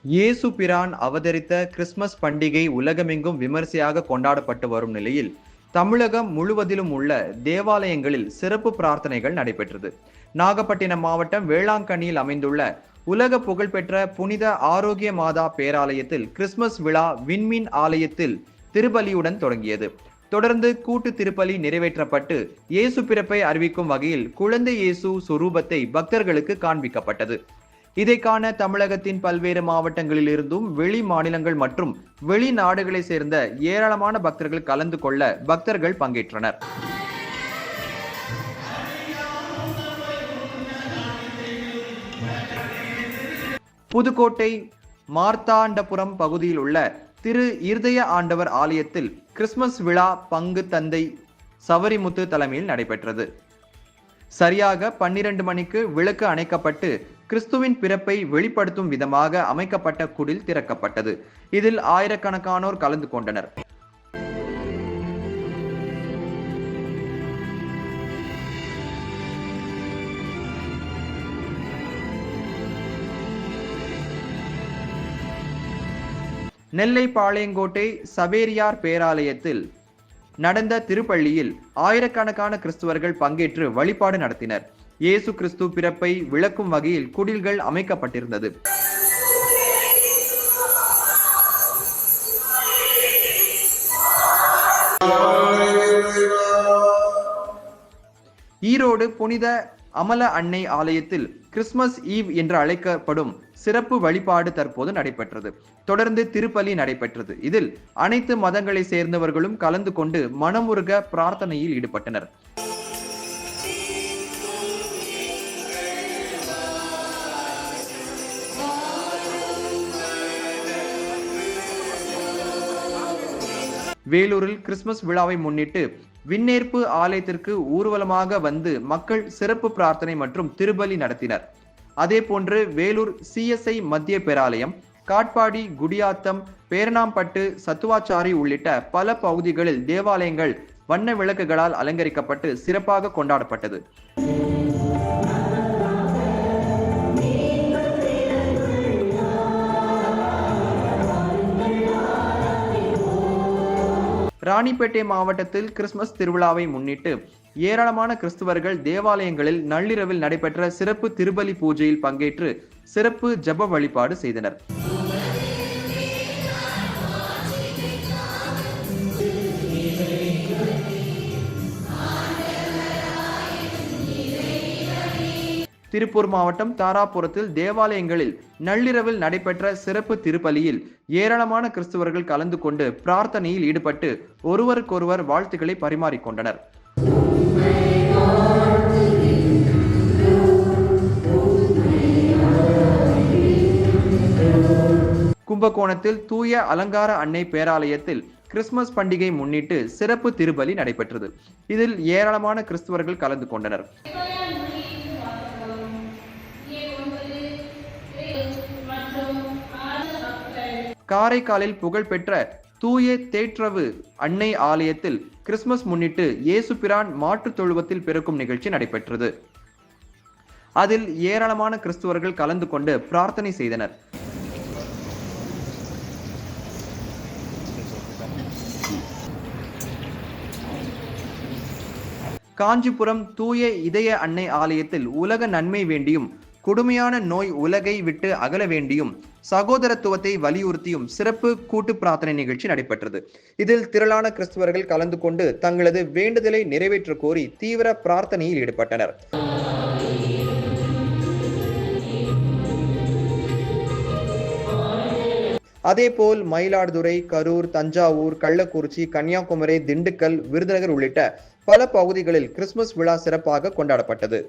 இயேசு பிரான் அவதரித்த கிறிஸ்துமஸ் பண்டிகை உலகமெங்கும் விமர்சையாக கொண்டாடப்பட்டு வரும் நிலையில் தமிழகம் முழுவதிலும் உள்ள தேவாலயங்களில் சிறப்பு பிரார்த்தனைகள் நடைபெற்றது. நாகப்பட்டினம் மாவட்டம் வேளாங்கண்ணியில் அமைந்துள்ள உலக புகழ்பெற்ற புனித ஆரோக்கிய மாதா பேராலயத்தில் கிறிஸ்துமஸ் விழா விண்மீன் ஆலயத்தில் திருப்பலியுடன் தொடங்கியது. தொடர்ந்து கூட்டு திருப்பலி நிறைவேற்றப்பட்டு இயேசு பிறப்பை அறிவிக்கும் வகையில் குழந்தை இயேசு சொரூபத்தை பக்தர்களுக்கு காண்பிக்கப்பட்டது. இதை காண தமிழகத்தின் பல்வேறு மாவட்டங்களில் இருந்தும் வெளி மாநிலங்கள் மற்றும் வெளிநாடுகளை சேர்ந்த ஏராளமான பக்தர்கள் கலந்து கொள்ள பக்தர்கள் பங்கேற்றனர். புதுக்கோட்டை மார்த்தாண்டபுரம் பகுதியில் உள்ள திரு இருதய ஆண்டவர் ஆலயத்தில் கிறிஸ்துமஸ் விழா பங்கு தந்தை சவரிமுத்து தலைமையில் நடைபெற்றது. சரியாக 12 மணிக்கு விளக்கு அணைக்கப்பட்டு கிறிஸ்துவின் பிறப்பை வெளிப்படுத்தும் விதமாக அமைக்கப்பட்ட குடில் திறக்கப்பட்டது. இதில் ஆயிரக்கணக்கானோர் கலந்து கொண்டனர். நெல்லை பாளையங்கோட்டை சவேரியார் பேராலயத்தில் நடந்த திருப்பள்ளியில் ஆயிரக்கணக்கான கிறிஸ்துவர்கள் பங்கேற்று வழிபாடு நடத்தினர். இயேசு கிறிஸ்து பிறப்பை விளக்கும் வகையில் குடில்கள் அமைக்கப்பட்டிருந்தது. ஈரோடு புனித அமல அன்னை ஆலயத்தில் கிறிஸ்துமஸ் ஈவ் என்று அழைக்கப்படும் சிறப்பு வழிபாடு தற்போது நடைபெற்றது. தொடர்ந்து திருப்பலி நடைபெற்றது. இதில் அனைத்து மதங்களை சேர்ந்தவர்களும் கலந்து கொண்டு மனமுருக பிரார்த்தனையில் ஈடுபட்டனர். வேலூரில் கிறிஸ்துமஸ் விழாவை முன்னிட்டு விண்ணேற்பு ஆலயத்திற்கு ஊர்வலமாக வந்து மக்கள் சிறப்பு பிரார்த்தனை மற்றும் திருப்பலி நடத்தினர். அதே போன்று வேலூர் CSI மத்திய பேராலயம், காட்பாடி, குடியாத்தம், பேரணாம்பட்டு, சத்துவாச்சாரி உள்ளிட்ட பல பகுதிகளில் தேவாலயங்கள் வண்ண விளக்குகளால் அலங்கரிக்கப்பட்டு சிறப்பாக கொண்டாடப்பட்டது. ராணிப்பேட்டை மாவட்டத்தில் கிறிஸ்துமஸ் திருவிழாவை முன்னிட்டு ஏராளமான கிறிஸ்துவர்கள் தேவாலயங்களில் நள்ளிரவில் நடைபெற்ற சிறப்பு திருப்பலி பூஜையில் பங்கேற்று சிறப்பு ஜெப வழிபாடு செய்தனர். திருப்பூர் மாவட்டம் தாராபுரத்தில் தேவாலயங்களில் நள்ளிரவில் நடைபெற்ற சிறப்பு திருப்பலியில் ஏராளமான கிறிஸ்துவர்கள் கலந்து கொண்டு பிரார்த்தனையில் ஈடுபட்டு ஒருவருக்கொருவர் வாழ்த்துக்களை பரிமாறிக்கொண்டனர். கும்பகோணத்தில் தூய அலங்கார அன்னை பேராலயத்தில் கிறிஸ்துமஸ் பண்டிகை முன்னிட்டு சிறப்பு திருப்பலி நடைபெற்றது. இதில் ஏராளமான கிறிஸ்துவர்கள் கலந்து கொண்டனர். காரைக்காலில் புகழ்பெற்ற தூய தேற்றவு அன்னை ஆலயத்தில் கிறிஸ்துமஸ் முன்னிட்டு இயேசு பிரான் மாற்றுத் தொழுவத்தில் பிறக்கும் நிகழ்ச்சி நடைபெற்றது. அதில் ஏராளமான கிறிஸ்துவர்கள் கலந்து கொண்டு பிரார்த்தனை செய்தனர். காஞ்சிபுரம் தூய இதய அன்னை ஆலயத்தில் உலக நன்மை வேண்டியும் கொடுமையான நோய் உலகை விட்டு அகல வேண்டியும் சகோதரத்துவத்தை வலியுறுத்தியும் சிறப்பு கூட்டு பிரார்த்தனை நிகழ்ச்சி நடைபெற்றது. இதில் திரளான கிறிஸ்துவர்கள் கலந்து கொண்டு தங்களது வேண்டுதலை நிறைவேற்ற கோரி தீவிர பிரார்த்தனையில் ஈடுபட்டனர். அதேபோல் மயிலாடுதுறை, கரூர், தஞ்சாவூர், கள்ளக்குறிச்சி, கன்னியாகுமரி, திண்டுக்கல், விருதுநகர் உள்ளிட்ட பல பகுதிகளில் கிறிஸ்துமஸ் விழா சிறப்பாக கொண்டாடப்பட்டது.